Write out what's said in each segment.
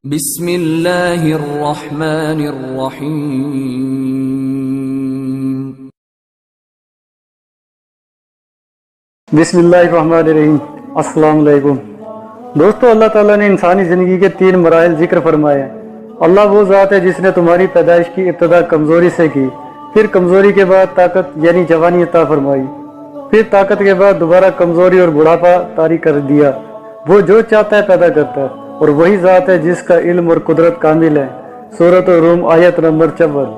بسم اللہ الرحمن الرحیم۔ بسم اللہ الرحمن الرحیم۔ السلام علیکم دوستو، اللہ تعالیٰ نے انسانی زندگی کے 3 مراحل ذکر فرمائے ہیں۔ اللہ وہ ذات ہے جس نے تمہاری پیدائش کی ابتدا کمزوری سے کی، پھر کمزوری کے بعد طاقت یعنی جوانی عطا فرمائی، پھر طاقت کے بعد دوبارہ کمزوری اور بڑھاپا طاری کر دیا۔ وہ جو چاہتا ہے پیدا کرتا ہے، اور وہی ذات ہے جس کا علم اور قدرت کامل ہے۔ سورۃ الروم آیت نمبر 54۔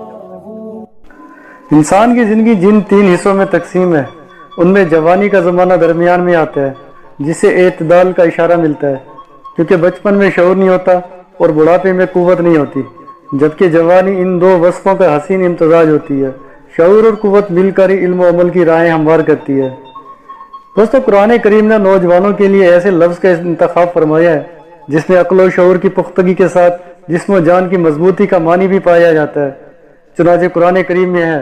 انسان کی زندگی جن 3 حصوں میں تقسیم ہے، ان میں جوانی کا زمانہ درمیان میں آتا ہے، جسے اعتدال کا اشارہ ملتا ہے، کیونکہ بچپن میں شعور نہیں ہوتا اور بڑھاپے میں قوت نہیں ہوتی، جبکہ جوانی ان 2 وصفوں کا حسین امتزاج ہوتی ہے۔ شعور اور قوت مل کر ہی علم و عمل کی راہیں ہموار کرتی ہے۔ دوستو، قرآن کریم نے نوجوانوں کے لیے ایسے لفظ کا انتخاب فرمایا ہے جس میں عقل و شعور کی پختگی کے ساتھ جسم و جان کی مضبوطی کا معنی بھی پایا جاتا ہے۔ چنانچہ قرآن کریم میں ہے،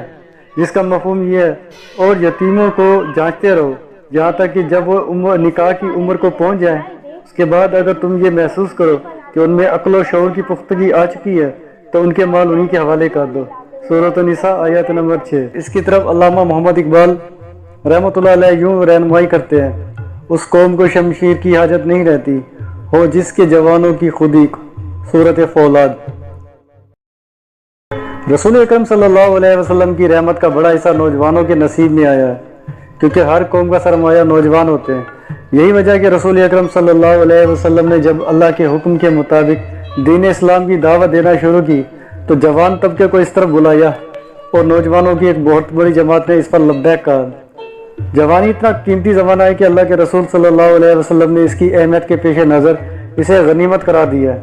جس کا مفہوم یہ ہے: اور یتیموں کو جانچتے رہو یہاں تک کہ جب وہ نکاح کی عمر کو پہنچ جائیں، اس کے بعد اگر تم یہ محسوس کرو کہ ان میں عقل و شعور کی پختگی آ چکی ہے تو ان کے مال انہی کے حوالے کر دو۔ سورۃ النساء آیت نمبر 6۔ اس کی طرف علامہ محمد اقبال رحمۃ اللہ علیہ یوں رہنمائی کرتے ہیں: اس قوم کو شمشیر کی حاجت نہیں رہتی ہو جس کے جوانوں کی خودی۔ سورۃ فولاد۔ رسول اکرم صلی اللہ علیہ وسلم کی رحمت کا بڑا حصہ نوجوانوں کے نصیب میں آیا ہے، کیونکہ ہر قوم کا سرمایہ نوجوان ہوتے ہیں۔ یہی وجہ کہ رسول اکرم صلی اللہ علیہ وسلم نے جب اللہ کے حکم کے مطابق دین اسلام کی دعوت دینا شروع کی تو جوان طبقے کو اس طرف بلایا، اور نوجوانوں کی ایک بہت بڑی جماعت نے اس پر لبیک کہا۔ جوانی اتنا قیمتی زمانہ ہے کہ اللہ کے رسول صلی اللہ علیہ وسلم نے اس کی اہمیت کے پیش نظر اسے غنیمت قرار دیا ہے۔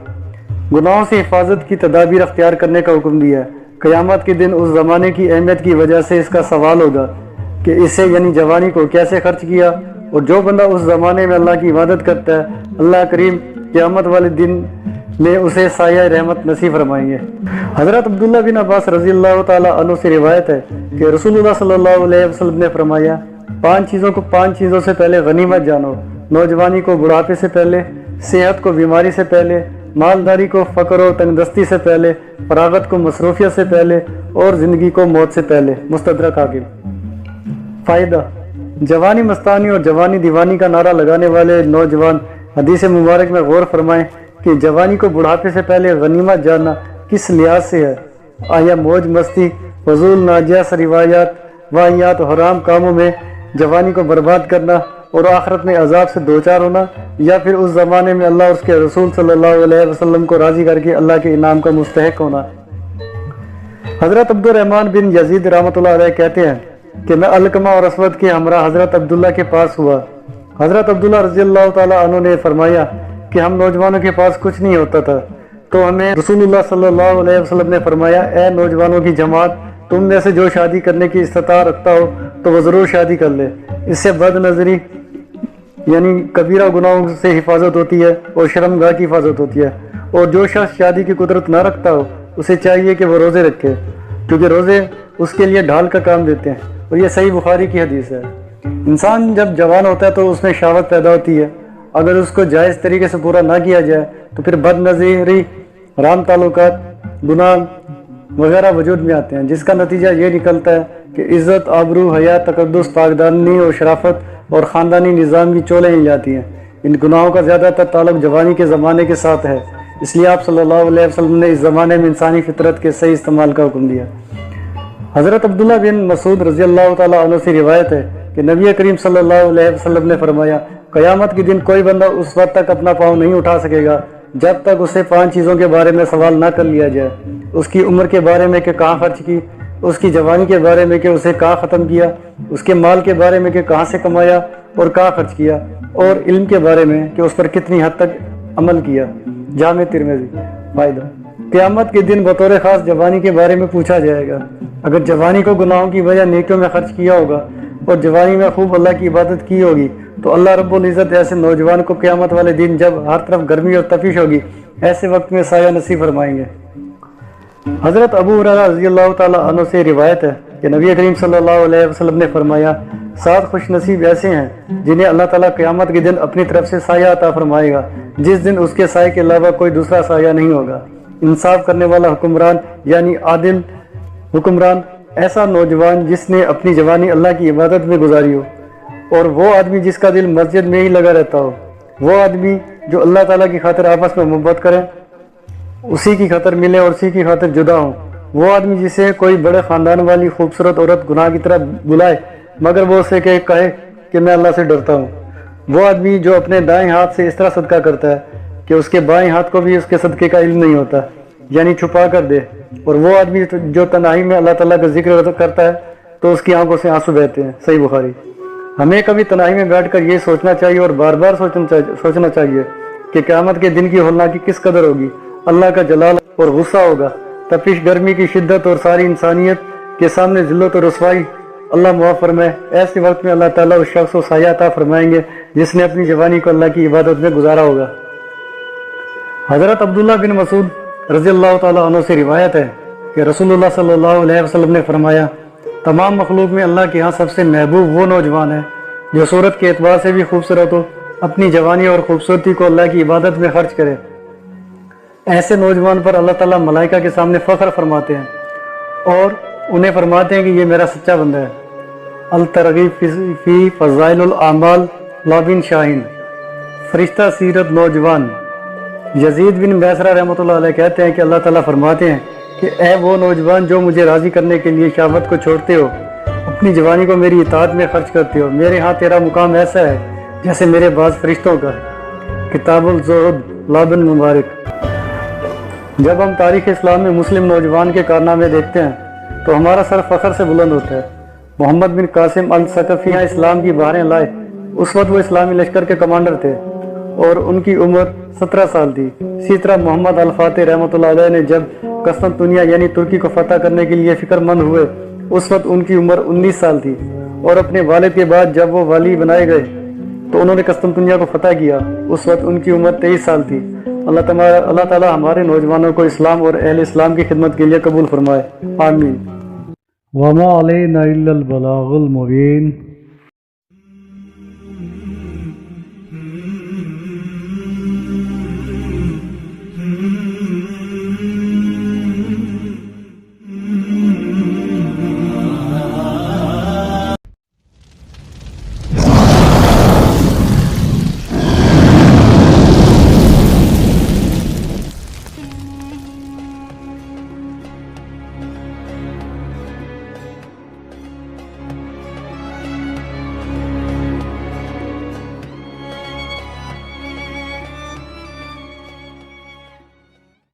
گناہوں سے حفاظت کی تدابیر اختیار کرنے کا حکم دیا ہے۔ قیامت کے دن اس زمانے کی اہمیت کی وجہ سے اس کا سوال ہوگا کہ اسے یعنی جوانی کو کیسے خرچ کیا، اور جو بندہ اس زمانے میں اللہ کی عبادت کرتا ہے، اللہ کریم قیامت والے دن میں اسے سایہ رحمت نصیب فرمائیں گے۔ حضرت عبداللہ بن عباس رضی اللہ تعالیٰ عنہ سے روایت ہے کہ رسول اللہ صلی اللہ علیہ وسلم نے فرمایا: 5 چیزوں سے پہلے غنیمت جانو، نوجوانی کو بڑھاپے سے پہلے، صحت کو بیماری سے پہلے، مالداری کو فقر و تنگدستی سے پہلے، فراغت کو مصروفیت سے پہلے، اور زندگی کو موت سے پہلے۔ مستدرک حاکم۔ فائدہ: جوانی مستانی اور جوانی دیوانی کا نعرہ لگانے والے نوجوان حدیث مبارک میں غور فرمائیں کہ جوانی کو بڑھاپے سے پہلے غنیمت جاننا کس لحاظ سے ہے۔ آیا موج مستی، فضول ناجائز روایات، واہیات و حرام کاموں میں جوانی کو برباد کرنا اور آخرت میں عذاب سے دوچار ہونا، یا پھر اس زمانے میں اللہ اور اس کے رسول صلی اللہ علیہ وسلم کو راضی کر کے اللہ کے انعام کا مستحق ہونا؟ حضرت عبد الرحمن بن یزید رحمۃ اللہ علیہ کہتے ہیں کہ میں علقمہ اور اسود کے ہمراہ حضرت عبداللہ کے پاس ہوا۔ حضرت عبداللہ رضی اللہ تعالیٰ عنہ نے فرمایا کہ ہم نوجوانوں کے پاس کچھ نہیں ہوتا تھا، تو ہمیں رسول اللہ صلی اللہ علیہ وسلم نے فرمایا: اے نوجوانوں کی جماعت، تم میں سے جو شادی کرنے کی استطاعت رکھتا ہو تو وہ ضرور شادی کر لے، اس سے بد نظری یعنی کبیرہ گناہوں سے حفاظت ہوتی ہے اور شرمگاہ کی حفاظت ہوتی ہے، اور جو شخص شادی کی قدرت نہ رکھتا ہو اسے چاہیے کہ وہ روزے رکھے، کیونکہ روزے اس کے لیے ڈھال کا کام دیتے ہیں، اور یہ صحیح بخاری کی حدیث ہے۔ انسان جب جوان ہوتا ہے تو اس میں شہوت پیدا ہوتی ہے، اگر اس کو جائز طریقے سے پورا نہ کیا جائے تو پھر بد نظری، حرام تعلقات، گناہ وغیرہ وجود میں آتے ہیں، جس کا نتیجہ یہ نکلتا ہے کہ عزت، آبرو، حیا، تقدس، پاکدامنی اور شرافت اور خاندانی نظام کی چولیں ہل جاتی ہیں۔ ان گناہوں کا زیادہ تر تعلق جوانی کے زمانے کے ساتھ ہے، اس لیے آپ صلی اللہ علیہ وسلم نے اس زمانے میں انسانی فطرت کے صحیح استعمال کا حکم دیا۔ حضرت عبداللہ بن مسعود رضی اللہ تعالیٰ عنہ سے روایت ہے کہ نبی کریم صلی اللہ علیہ وسلم نے فرمایا: قیامت کے دن کوئی بندہ اس وقت تک اپنا پاؤں نہیں اٹھا سکے گا جب تک اسے 5 چیزوں کے بارے میں سوال نہ کر لیا جائے: اس کی عمر کے بارے میں کہ کہاں خرچ کی، اس کی جوانی کے بارے میں کہ اسے کہاں ختم کیا، اس کے مال کے بارے میں کہ کہاں سے کمایا اور کہاں خرچ کیا، اور علم کے بارے میں کہ اس پر کتنی حد تک عمل کیا۔ جامع ترمذی۔ فائدہ: قیامت کے دن بطور خاص جوانی کے بارے میں پوچھا جائے گا۔ اگر جوانی کو گناہوں کی وجہ نیکیوں میں خرچ کیا ہوگا اور جوانی میں خوب اللہ کی عبادت کی ہوگی تو اللہ رب العزت ایسے نوجوان کو قیامت والے دن جب ہر طرف گرمی اور تپش ہوگی ایسے وقت میں سایہ نصیب فرمائیں گے۔ حضرت ابو ہریرہ رضی اللہ تعالیٰ عنہ سے روایت ہے کہ نبی کریم صلی اللہ علیہ وسلم نے فرمایا 7 خوش نصیب ایسے ہیں جنہیں اللہ تعالیٰ قیامت کے دن اپنی طرف سے سایہ عطا فرمائے گا، جس دن اس کے سائے کے علاوہ کوئی دوسرا سایہ نہیں ہوگا۔ انصاف کرنے والا حکمران یعنی عادل حکمران، ایسا نوجوان جس نے اپنی جوانی اللہ کی عبادت میں گزاری ہو، اور وہ آدمی جس کا دل مسجد میں ہی لگا رہتا ہو، وہ آدمی جو اللہ تعالیٰ کی خاطر آپس میں محبت کرے، اسی کی خاطر ملے اور اسی کی خاطر جدا ہوں، وہ آدمی جسے کوئی بڑے خاندان والی خوبصورت عورت گناہ کی طرح بلائے مگر وہ اسے کہے کہ میں اللہ سے ڈرتا ہوں، وہ آدمی جو اپنے دائیں ہاتھ سے اس طرح صدقہ کرتا ہے کہ اس کے بائیں ہاتھ کو بھی اس کے صدقے کا علم نہیں ہوتا، یعنی چھپا کر دے، اور وہ آدمی جو تنہائی میں اللہ تعالیٰ کا ذکر کرتا ہے تو اس کی آنکھوں سے آنسو بہتے ہیں۔ صحیح بخاری۔ ہمیں کبھی تنہائی میں بیٹھ کر یہ سوچنا چاہیے اور بار بار سوچنا چاہیے کہ قیامت کے دن کی ہولناکی کس قدر ہوگی، اللہ کا جلال اور غصہ ہوگا، تپش گرمی کی شدت اور ساری انسانیت کے سامنے ذلت اور رسوائی۔ اللہ معاف فرمائے، ایسے وقت میں اللہ تعالیٰ اس شخص کو سایہ عطا فرمائیں گے جس نے اپنی جوانی کو اللہ کی عبادت میں گزارا ہوگا۔ حضرت عبداللہ بن مسعود رضی اللہ تعالیٰ عنہ سے روایت ہے کہ رسول اللہ صلی اللہ علیہ وسلم نے فرمایا، تمام مخلوق میں اللہ کے ہاں سب سے محبوب وہ نوجوان ہے جو صورت کے اعتبار سے بھی خوبصورت ہو، اپنی جوانی اور خوبصورتی کو اللہ کی عبادت میں خرچ کرے۔ ایسے نوجوان پر اللہ تعالیٰ ملائکہ کے سامنے فخر فرماتے ہیں اور انہیں فرماتے ہیں کہ یہ میرا سچا بندہ ہے۔ الترغیب فی فضائل الاعمال لابن شاہین۔ فرشتہ سیرت نوجوان یزید بن بیسرہ رحمۃ اللہ علیہ کہتے ہیں کہ اللہ تعالیٰ فرماتے ہیں کہ اے وہ نوجوان جو مجھے راضی کرنے کے لیے شہوت کو چھوڑتے ہو، اپنی جوانی کو میری اطاعت میں خرچ کرتے ہو، میرے ہاں تیرا مقام ایسا ہے جیسے میرے بعض فرشتوں کا۔ کتاب الزہد لابن مبارک۔ جب ہم تاریخ اسلام میں مسلم نوجوان کے کارنامے دیکھتے ہیں تو ہمارا سر فخر سے بلند ہوتا ہے۔ محمد بن قاسم الثقفی اسلام کی بہاریں لائے، اس وقت وہ اسلامی لشکر کے کمانڈر تھے اور ان کی عمر 17 سال تھی۔ اسی طرح محمد الفاتح رحمۃ اللہ علیہ نے جب قسطنطنیہ یعنی ترکی کو فتح کرنے کے لیے فکر مند ہوئے، اس وقت ان کی عمر 19 سال تھی، اور اپنے والد کے بعد جب وہ والی بنائے گئے تو انہوں نے قسطنطنیہ کو فتح کیا، اس وقت ان کی عمر 23 سال تھی۔ اللہ تعالیٰ ہمارے نوجوانوں کو اسلام اور اہل اسلام کی خدمت کے لیے قبول فرمائے، آمین۔ وما علینا الا البلاغ المبین۔